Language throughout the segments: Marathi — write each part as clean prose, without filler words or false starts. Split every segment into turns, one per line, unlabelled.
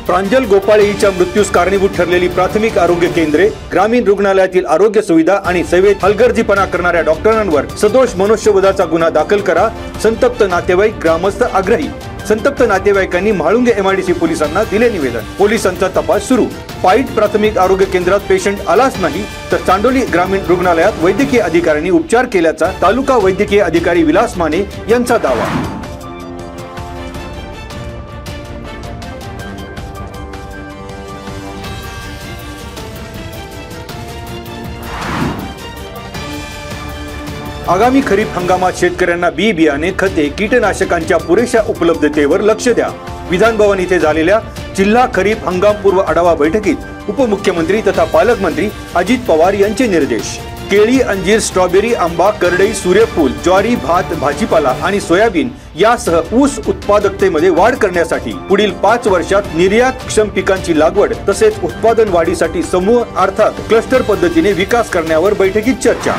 प्रांजल गोपाळे हिच्या मृत्यूस कारणीभूत ठरलेली प्राथमिक आरोग्य केंद्रे, ग्रामीण रुग्णालयातील आरोग्य सुविधा आणि सेवेत हलगर्जीपणा करणाऱ्या डॉक्टरांवर सदोष मनुष्यवधाचा गुन्हा दाखल करा. संतप्त नातेवाईक, ग्रामस्थ आग्रही. संतप्त नातेवाईकांनी म्हाळुंगे MIDC पोलिसांना दिले निवेदन. पोलिसांचा तपास सुरू. पाईट प्राथमिक आरोग्य केंद्रात पेशंट आलाच नाही तर चांडोली ग्रामीण रुग्णालयात वैद्यकीय अधिकाऱ्यांनी उपचार केल्याचा तालुका वैद्यकीय अधिकारी विलास माने यांचा दावा. आगामी खरीप हंगामात शेतकऱ्यांना बी बियाणे, खते, कीटकनाशकांच्या पुरेशा उपलब्धतेवर लक्ष द्या. विधान भवन येथे झालेल्या जिल्हा खरीप हंगामपूर्व आढावा बैठकीत उपमुख्यमंत्री तथा पालकमंत्री अजित पवार यांचे निर्देश. केळी, अंजीर, स्ट्रॉबेरी, आंबा, करडई, सूर्यफूल, ज्वारी, भात, भाजीपाला आणि सोयाबीन यासह ऊस उत्पादकतेमध्ये वाढ करण्यासाठी पुढील 5 वर्षात निर्यातक्षम पिकांची लागवड तसेच उत्पादन वाढीसाठी समूह अर्थात क्लस्टर पद्धतीने विकास करण्यावर बैठकीत चर्चा.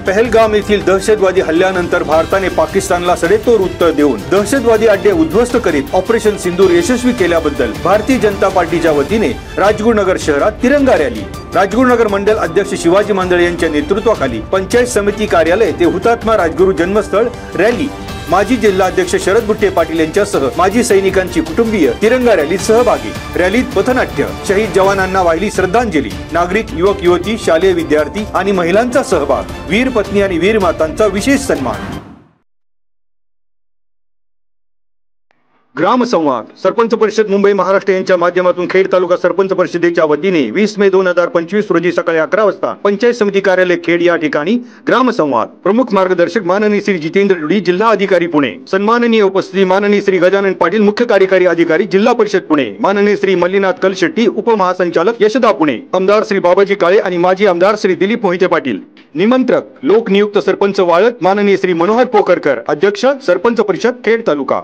पहलगाम येथील दहशतवादी हल्ल्यानंतर भारताने पाकिस्तानला सडेतोड उत्तर देऊन दहशतवादी अड्डे उद्ध्वस्त करीत ऑपरेशन सिंदूर यशस्वी केल्याबद्दल भारतीय जनता पार्टीच्या वतीने राजगुरुनगर शहरात तिरंगा रॅली. राजगुरुनगर मंडल अध्यक्ष शिवाजी मांदळे यांच्या नेतृत्वाखाली पंचायत समिती कार्यालय ते हुतात्मा राजगुरू जन्मस्थळ रॅली. माजी जिल्हाध्यक्ष शरद बुट्टे पाटील यांच्यासह माजी सैनिकांची कुटुंबीय तिरंगा रॅलीत सहभागी. रॅलीत पथनाट्य, शहीद जवानांना वाहिली श्रद्धांजली, नागरिक, युवक युवती, शालेय विद्यार्थी आणि महिलांचा सहभाग, वीर पत्नी आणि वीर मातांचा विशेष सन्मान. ग्रामसंवाद. सरपंच परिषद मुंबई महाराष्ट्र यांच्या माध्यमातून खेड तालुका सरपंच परिषदेच्या वतीने 20 मे 2025 रोजी सकाळी 11 वाजता पंचायत समिती कार्यालय खेड या ठिकाणी ग्रामसंवाद. प्रमुख मार्गदर्शक माननीय श्री जितेंद्र रुडी, जिल्हा अधिकारी पुणे. सन्माननीय उपस्थिती माननीय श्री गजानन पाटील, मुख्य कार्यकारी अधिकारी जिल्हा परिषद पुणे. माननीय श्री मल्लीनाथ कलशेट्टी, उपमहासंचालक यशदा पुणे. आमदार श्री बाबाजी काळे आणि माजी आमदार श्री दिलीप मोहिते पाटील. निमंत्रक लोकनियुक्त सरपंच वाळत माननीय श्री मनोहर पोखरकर, अध्यक्ष सरपंच परिषद Khed taluka.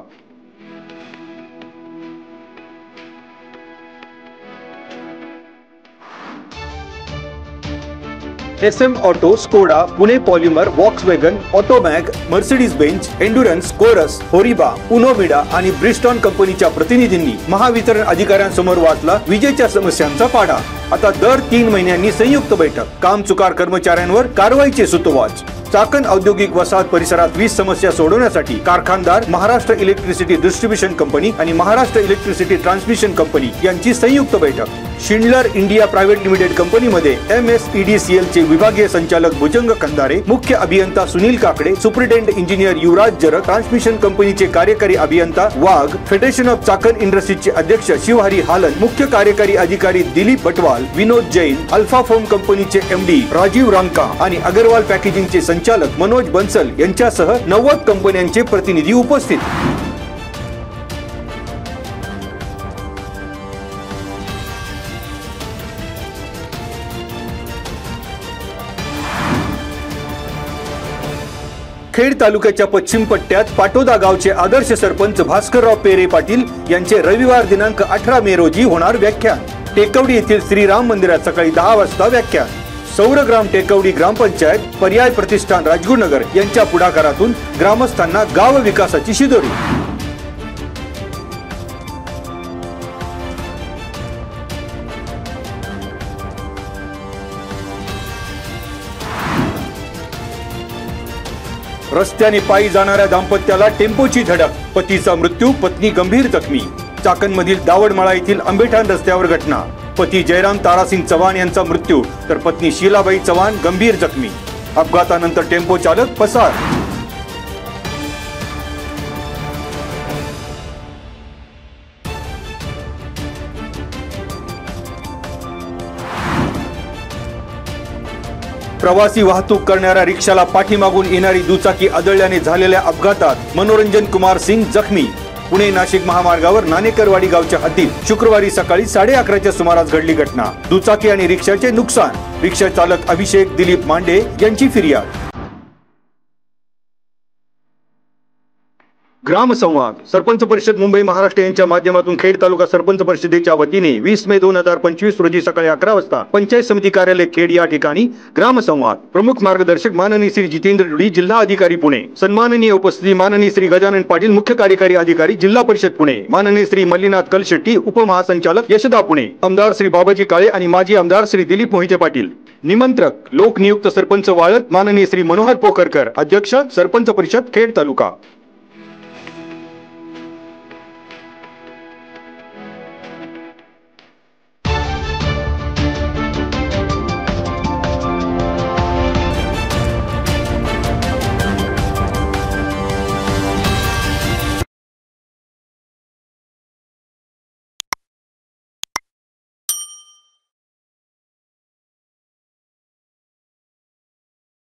SM auto, Skoda, Pune polymer, Volkswagen, Automag, Mercedes Benz, endurance, Corus, Horiba, Uno Minda आणि ब्रिस्टॉन कंपनीच्या प्रतिनिधींनी महावितरण अधिकाऱ्यांसमोर वाचला विजेच्या समस्यांचा पाढा. आता दर 3 महिन्यांनी संयुक्त बैठक. कामचुकार कर्मचाऱ्यांवर कारवाईचे सूतोवाच. चाकण औद्योगिक वसाहत परिसरात वीज समस्या सोडवण्यासाठी कारखानदार, महाराष्ट्र इलेक्ट्रिसिटी डिस्ट्रीब्युशन कंपनी आणि महाराष्ट्र इलेक्ट्रिसिटी ट्रान्समिशन कंपनी यांची संयुक्त बैठक. शिंडलर इंडिया प्रायव्हेट लिमिटेड कंपनीमध्ये MSEDCL चे विभागीय संचालक भुजंग कंधारे, मुख्य अभियंता सुनील काकडे, सुपरिटेंडेंट इंजिनियर युवराज जरग, ट्रान्समिशन कंपनीचे कार्यकारी अभियंता वाघ, फेडरेशन ऑफ चाकण इंडस्ट्रीजचे अध्यक्ष शिवहरी हालन, मुख्य कार्यकारी अधिकारी दिलीप बटवाल, विनोद जैन, अल्फा फोम कंपनीचे MD राजीव रांका आणि अगरवाल पॅकेजिंगचे संचालक मनोज बन्सल यांच्यासह 90 कंपन्यांचे प्रतिनिधी उपस्थित. खेड तालुक्याच्या पश्चिम पट्ट्यात पाटोदा गावचे आदर्श सरपंच भास्करराव पेरे पाटील यांचे रविवार दिनांक 18 मे रोजी होणार व्याख्यान. टेकवडी येथील श्रीराम मंदिरात सकाळी 10 वाजता व्याख्यान. सौरग्राम टेकवडी ग्रामपंचायत, पर्याय प्रतिष्ठान राजगुरुनगर यांच्या पुढाकारातून ग्रामस्थांना गाव विकासाची शिदोरी. रस्त्याने पायी जाणाऱ्या दाम्पत्याला टेम्पोची धडक, पतीचा मृत्यू, पत्नी गंभीर जखमी. चाकणमधील दावडमाळा येथील आंबेठाण रस्त्यावर घटना. पती जयराम तारासिंग चव्हाण यांचा मृत्यू तर पत्नी शीलाबाई चव्हाण गंभीर जखमी. अपघातानंतर टेम्पो चालक पसार. प्रवासी वाहतूक करणाऱ्या रिक्षाला पाठीमागून येणारी दुचाकी आदळल्याने झालेल्या अपघातात मनोरंजन कुमार सिंग जखमी. पुणे नाशिक महामार्गावर नाणेकरवाडी गावच्या हद्दीत शुक्रवारी सकाळी 11:30च्या सुमारास घडली घटना. दुचाकी आणि रिक्षाचे नुकसान. रिक्षा चालक अभिषेक दिलीप मांडे यांची फिर्याद. ग्रामसंवाद सरपंच परिषद मुंबई महाराष्ट्र यांच्या माध्यमातून खेड तालुका सरपंच परिषदेच्या वतीने 20 मे 2025 रोजी सकाळी 11 वाजता पंचायत समिती कार्यालय खेड या ठिकाणी ग्रामसंवाद प्रमुख मार्गदर्शक माननीय श्री जितेंद्र डी जिल्हा अधिकारी पुणे, सन्माननीय उपस्थिती माननीय श्री गजानन पाटील मुख्य कार्यकारी अधिकारी जिल्हा परिषद पुणे, माननीय श्री मल्लीनाथ कलशेट्टी उपमहासंचालक यशदा पुणे, आमदार श्री बाबाजी काळे आणि माजी आमदार श्री दिलीप मोहिते पाटील, निमंत्रक लोकनियुक्त सरपंच वाळत माननीय श्री मनोहर पोखरकर, अध्यक्ष सरपंच परिषद खेड तालुका।